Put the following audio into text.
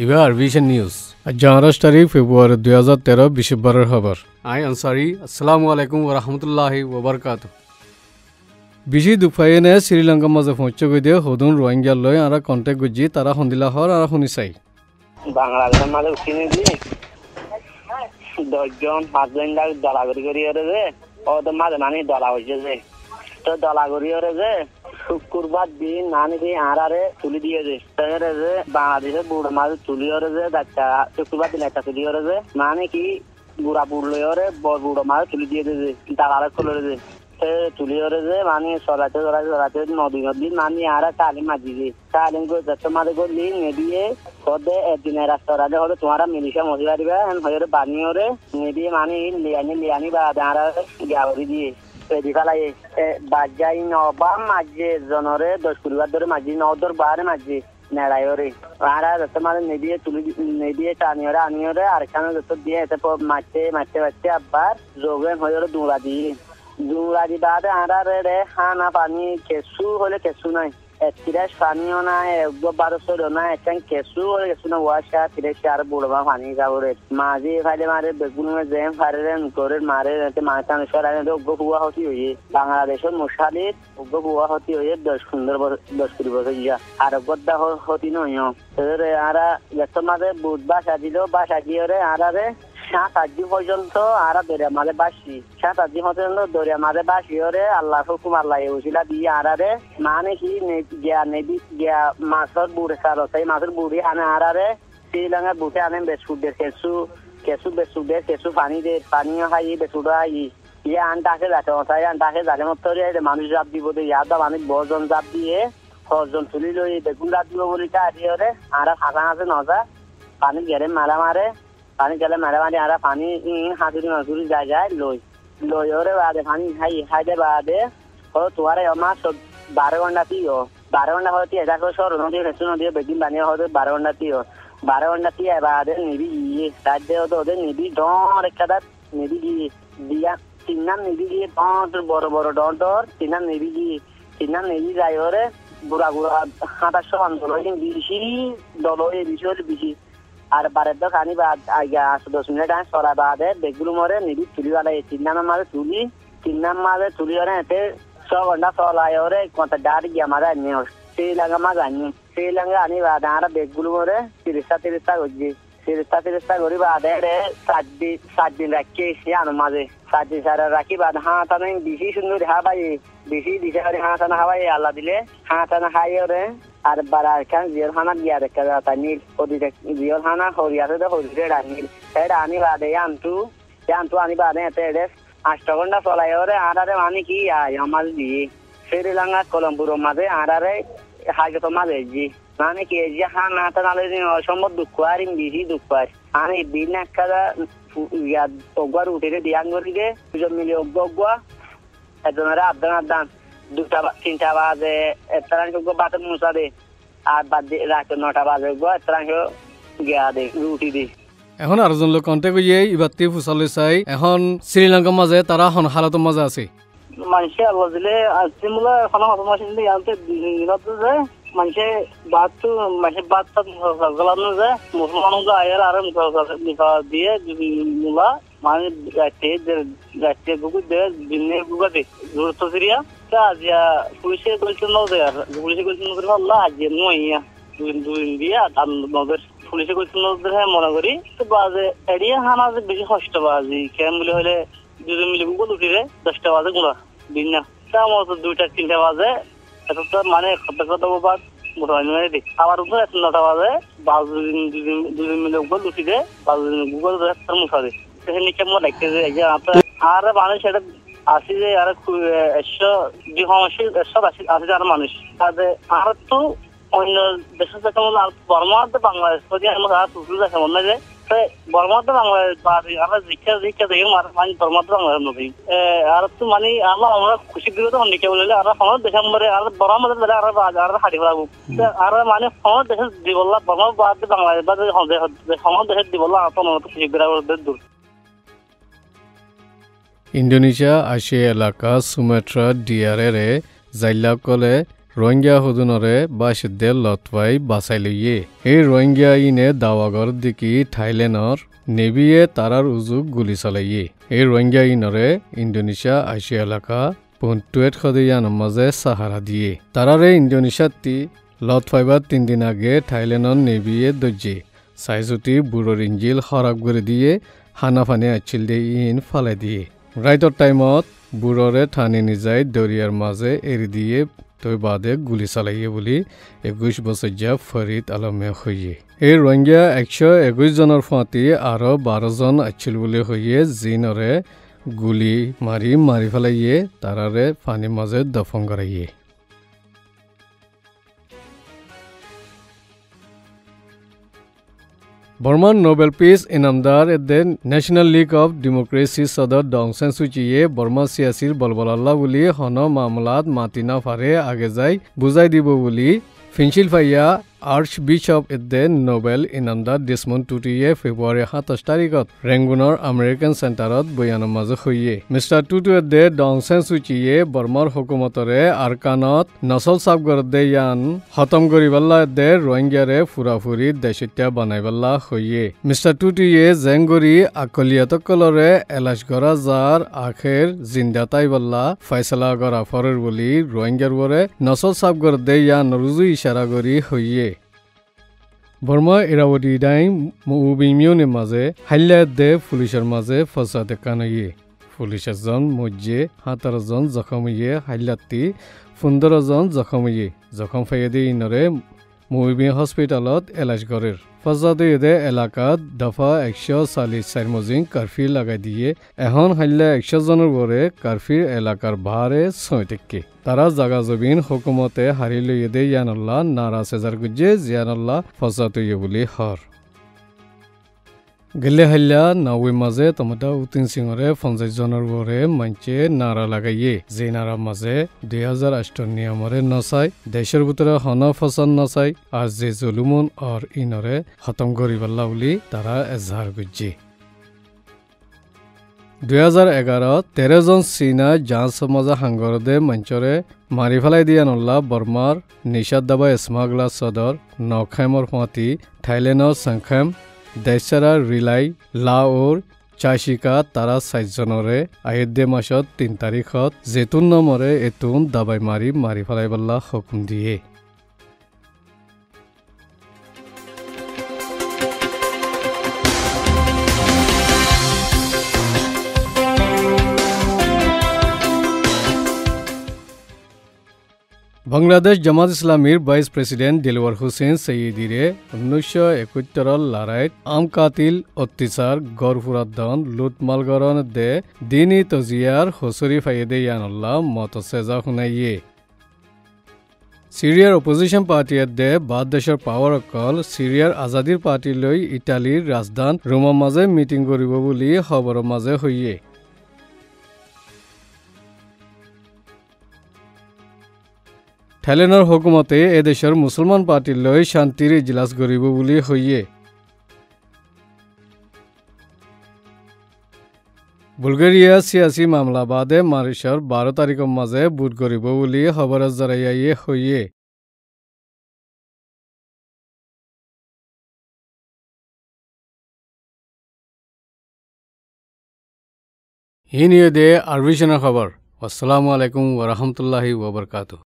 এবার vision news আজ 28 তারিখ ফেব্রুয়ারি 2013 বৃহস্পতিবারের খবর আই আনসারি আসসালামু আলাইকুম ওয়া রাহমাতুল্লাহি ওয়া বারাকাতুহু বিজি দুফাইনে শ্রীলঙ্কা মাঝে পৌঁছে গিয়ে হদুন রোহিঙ্গা লয় আর কন্টাক্ট গুজি তারা হন্দিলা হর আর শুনি চাই বাংলাদেশের মাঝে উঠিনে দিয়ে 10 জন 5 জন দলাগরি করি যে ওদের মাঝে মানে দলা হয়েছে যে তো দলাগরি যে শুক্রবার দিন নানি দিয়ে আড়ারে তুলি দিয়েছে যে বাংলাদেশের বুড়ো মাঝে তুলি যে একটা শুক্রবার দিন একটা তুলি যে মানে কি বুড়া বুড়লো বুড়ো মাঝে তুলি দিয়ে দিয়েছে দালারে খুলে যে তুলি যে মানে সরাতে নদী মানে আরা তালিম মাঝিছে তালিম করে তোমাদের করলি নেবিয়ে হদে একদিনের রাস্তা রাজে হলে তোমারা মিলিশা মজি পারিবা হয়ে বানিয়ে নেবিয়ে মানে লিয়ানি বা দাঁড়া গাওয়ারি দিয়ে রেডি ফেলাই বাজাই নবা মাঝে জনরে 10 পরিবার ধরে মাঝি 9 বারে মাঝি নেড়াইরে আরা তোমাদের নেবিয়ে তুলি নেবিয়ে টানিয়ে আনিয়ে আর এখানে যত দিয়ে এতে মারতে আবার যোগেন হয়ে দুলা দিয়ে দুলাদি বাদে আড়ারে রে হানা পানি কেসু হলে কেসু নাই তিরাশ পানিও নাই 1200 নাই এখন কেসু হলে কেসু না ওয়াশা তিরাশ আর বুড়বা পানি যাবরে মাঝে ফাইলে মারে বেগুনে জেম ফারেন করে মারে মাথান সরাই হুয়া হতি হয়ে বাংলাদেশের মশালির হুয়া হতি হয়ে 10-15 বছর যা আর গদ্দা হতি নয় আরা যত মাঝে বুধ বাসা দিল বাসা দিয়ে আড়ারে 7-8 দিন পর্যন্ত আরা দরিয়া মাঝে বাসি 7-8 দিন পর্যন্ত দরিয়া মাঝে বাসি ওরে আল্লাহ হুকুম আল্লাহ উসিলা দিয়ে আরারে মানে কি গিয়া মাছের বুড়ে সার সেই মাছের বুড়ি আনে আরারে শ্রীলঙ্কার বুটে আনে বেসুদের কেসু পানিও খাই বেসুটা ইয়ে আনটাকে যাতে ওঠাই আনটাকে যাতে মতো মানুষ জাপ দিব ইয়াদা মানুষ 10 জন জাপ দিয়ে 10 জন তুলি লই বেগুন জাপ দিব বলি কাটি ওরে আরা ফাঁকা আছে নজা পানি গেরে মারে পানি গেলে মারামারি আর পানি হাতুড়ি যায় লই ওরে বাদে পানি খাইতে বাদে ও তোমারে আমার 12 ঘন্টা পিও 12 ঘন্টা হতে এটা করে সর নদী ফেসু নদী বেদিন বানিয়ে হতে 12 ঘন্টা পিও 12 ঘন্টা পিয়ে বাদে নিবি রাজ্যে হতে ওদের নিবি ডর একটা নিবি দিয়া তিননাম নিবি গিয়ে বড় ডর তিননাম নিবি যায় ওরে বুড়া 2700 আন্দোলন বেশি দলয়ে বেশি আর বারের দোক আনি বা 10 মিনিট আগে সরা বাদে বেগুলো মরে নিবি তুলি বালাই 3 নাম মাঝে তুলি ওরে এতে 6 ঘন্টা চলাই ওরে কত ডাড়ি গিয়া মাঝে আনি শ্রীলঙ্কা আনি বাদে আর বেগুলো মরে 30টা করছি 30টা করি বাদে 7 দিন রাখি এসে আনো মাঝে 7 দিন সারা রাখি বাদে হাঁটানো বেশি সুন্দর হাবাই বেশি দিশে হাঁটানো হাবাই আল্লাহ দিলে হাঁটানো খাই ওরে আর বারার খান জিয়র হানা গিয়া দেখা যাতা নীল জিয়র হানা হরিয়াতে হরিরে নীল এটা আনি বাদে আনতু আনি বাদে এতে 8 ঘন্টা চলাই ওরে আড়ারে মানে কি আমার দিয়ে শ্রীলঙ্কা কলম্বোর মাঝে আড়ারে হাজত মাঝে জি মানে কি যে হানা নালে অসম্ভব দুঃখ আর বেশি দুঃখ আর আমি দিন একটা অগুয়ার উঠে দিয়ান করি দে 2 মিলি অগুয়া একজনের আদান 2-3টা বাজে এতরাঙ্ক বাতে মুসা দে আর বাদ রাত 9টা বাজে এতরাঙ্ক গিয়া দে রুটি দে এখন আরজন লোক কন্টাক্ট গিয়ে ইবাতি ফুসালে চাই এখন শ্রীলঙ্কা মাঝে তারা হালাতের মাঝে আছে মানুষে আল্লাহ দিলে আজিমুলা এখন মাসিন দিয়ে আনতে দিনত যে মানুষে বাত গলানো যে মুসলমান আয়ের আর দিয়ে মুলা মানে রাষ্ট্রীয় গুগু দে দিনের গুগা দে গুরুত্ব সিরিয়া আজিয়া পুলিশে বলছিল আর পুলিশে বলছিল আল্লাহ আজিয়া নইয়া দুই দিয়া নদের পুলিশে বলছিল মনে করি তো বাজে এরিয়া হানা যে বেশি কষ্ট বাজি কেন বলে হলে 2 মিলি গুগল উঠিরে 10টা বাজে গুলা দিন না তা মতো 2-3টা বাজে এটা তো মানে কথা বাদ মোটামুটি দিই আবার উপরে 9টা বাজে 2 মিলি গুগল উঠিরে গুগল মুসা দে সেখানে কেমন লাগতেছে যে আপনার আর মানুষ এটা আসি যে আর 180 আর মানুষ তাদের আর তো অন্য দেশের থেকে বর্মাতে বাংলাদেশ আমরা সুযোগ আছে মনে যে বর্মাতে বাংলাদেশ আমরা শিক্ষা দেখি মানে বর্মাতে বাংলাদেশ নদী আর তো মানে আমরা খুশি দিলে তো অনেকে বললে আর সময় দেশের মধ্যে আর বর্মাতে আর হাঁটি ফেলাবো আর মানে সময় দেশের দিবল্লা বর্মা বাদ বাংলাদেশ বা সময় দেশের দিবল্লা আর তো খুশি দেওয়ার দূর ইন্দোনেশিয়া আশে এলাকা সুমাত্রা ডিয়ারে জাইলাকলে রোহিঙ্গা হুদুনরে বাসিদ্দে লতবাই বাঁচাই লইয়ে এই রোহিঙ্গা ইনে দাওয়াগর দিকি থাইল্যান্ডর নেভিয়ে তারার উজুক গুলি চালাইয়ে এই রোহিঙ্গা ইনরে ইন্দোনেশিয়া আইসিয়া এলাকা পন্টুয়েট খদিয়ানোর মাঝে সাহারা দিয়ে তারারে ইন্দোনেশিয়াতি লতফাইবার 3 দিন আগে থাইল্যান্ডর নেভিয়ে দজ্জে সাইজুতি বুড়োর ইঞ্জিল খরাব করে দিয়ে হানাফানি আচ্ছিল দিয়ে ইন ফালাই দিয়ে রাইটর টাইমত বুড়োরে ঠানি নিজাই দরিয়ার মাঝে এরি দিয়ে তৈ বাদে গুলি চালাইয়ে বলি 21 বছৰীয়া ফরিদ আলমে হইয়ে এই রোহিঙ্গা 121 জনের ফাঁতি আরো 12 জন আছিল বলে হইয়ে জিনরে গুলি মারি ফেলাইয়ে তারারে পানির মাঝে দফন করাইয়ে বর্মান নোবেল পিস ইনামদার এদে ন্যাশনাল লীগ অফ ডেমোক্রেসি সদর ডং সান সু চিয়ে বর্মা সিয়াসির বলবলাল্লা বলি হন মামলাত মাতিনা ফারে আগে যাই বুঝাই দিব বলি পেনসিলভানিয়া আর্চ বিশপ এদে নোবেল ইনামদার ডেসমন্ড টুটুয়ে ফেব্রুয়ারি 27 তারিখত ৰেঙ্গুনৰ আমেৰিকান চেণ্টাৰত বয়ানৰ মাজে হইয়ে মিস্টার টুটু এদে ডং সান সু চিয়ে বর্মার হুকুমতরে আরকানত নসল সাবগরদে ইয়ান খতম করিবাল্লা এদে রোহিঙ্গারে ফুরাফুরি দেশিত্যা বানাইবাল্লা হইয়ে মিস্টার টুটুয়ে জেংগরি আকলিয়াতকলরে এলাশ গরা যার আখের জিন্দা তাইবাল্লা ফয়সালা গরা ফরের বলি রোহিঙ্গার বরে নসল সাবগরদে ইয়ান রুজু ইশারা করি হইয়ে বর্মা ইরাবতী ডাই মুবিমিয়নে মাঝে হাইলা দে পুলিশের মাঝে ফসাদে কানয়ে পুলিশ এজন মজ্জে 17 জন জখম হইয়ে হাইলাতি 15 জন জখম হইয়ে জখম ফাইয়ে ইনরে মুবিমি হসপিটালত এলাজ করের ফসাদে এদে এলাকাত দফা 144 মজিং কারফিউ লাগাই দিয়ে এখন হাইলা 100 জনের বরে কারফিউ এলাকার বাহারে সৈতেককে তারা জাগা জবিন হুকুমতে হারি লইয়ে দে ইয়ানুল্লাহ নারা সেজার গুজে জিয়ানুল্লাহ ফসাতুয়ে বলি হর গেলে হাইলা নাওই মাঝে তমতা উতিন সিংরে 50 জনের বরে মানছে নারা লাগাইয়ে যে নারা মাঝে 2008 নিয়মরে নচাই দেশের ভিতরে হন ফসাদ নচাই আর যে জুলুমন আর ইনরে খতম করিবাল্লা বলি তারা এজাহার গুজে 2011 13 জন চীনা জাহাজ মাজা হাঙ্গরদে মঞ্চরে মারি ফেলাই দিয়ানুল্লাহ বর্মার নিষাদ দাবা স্মাগলা সদর নখাইমর ফাঁতি থাইল্যান্ডর সংখাম দেশারা রিলাই লাওর চাষিকা তারা 7 জনরে আয়েদে মাসত 3 তারিখত জেতুন নম্বরে এতুন দাবাই মারি ফেলাইবাল্লা হুকুম দিয়ে বাংলাদেশ জামাত ইসলামীর ভাইস প্রেসিডেন্ট দিলওয়ার হোসেন সৈয়দিরে 1971 লড়াইত আম কাতিল অত্যাচার গড়ফুরাদন লুটমালগরন দে দিনী তজিয়ার হসরি ফাইদে ইয়ানুল্লাহ মত সেজা শুনাইয়ে সিরিয়ার অপোজিশন পার্টির দে বাদ দেশের পাওয়ার অকল সিরিয়ার আজাদির পার্টি লৈ ইটালির রাজধান রোমার মাঝে মিটিং করিব বলি খবরের মাঝে হইয়ে থাইল্যান্ডর হুকুমতে এদেশের মুসলমান পার্টির লৈ শান্তির ইজলাস করিব বলি হইয়ে বুলগেরিয়া সিয়াসি মামলা বাদে মারিশর 12 তারিখের মাঝে বুট করিব বলি খবর জারাইয়ে হইয়ে হি নিয়ে দে আরবিশনের খবর আসসালামু আলাইকুম ওয়া রাহমাতুল্লাহি ওয়া বারাকাতুহু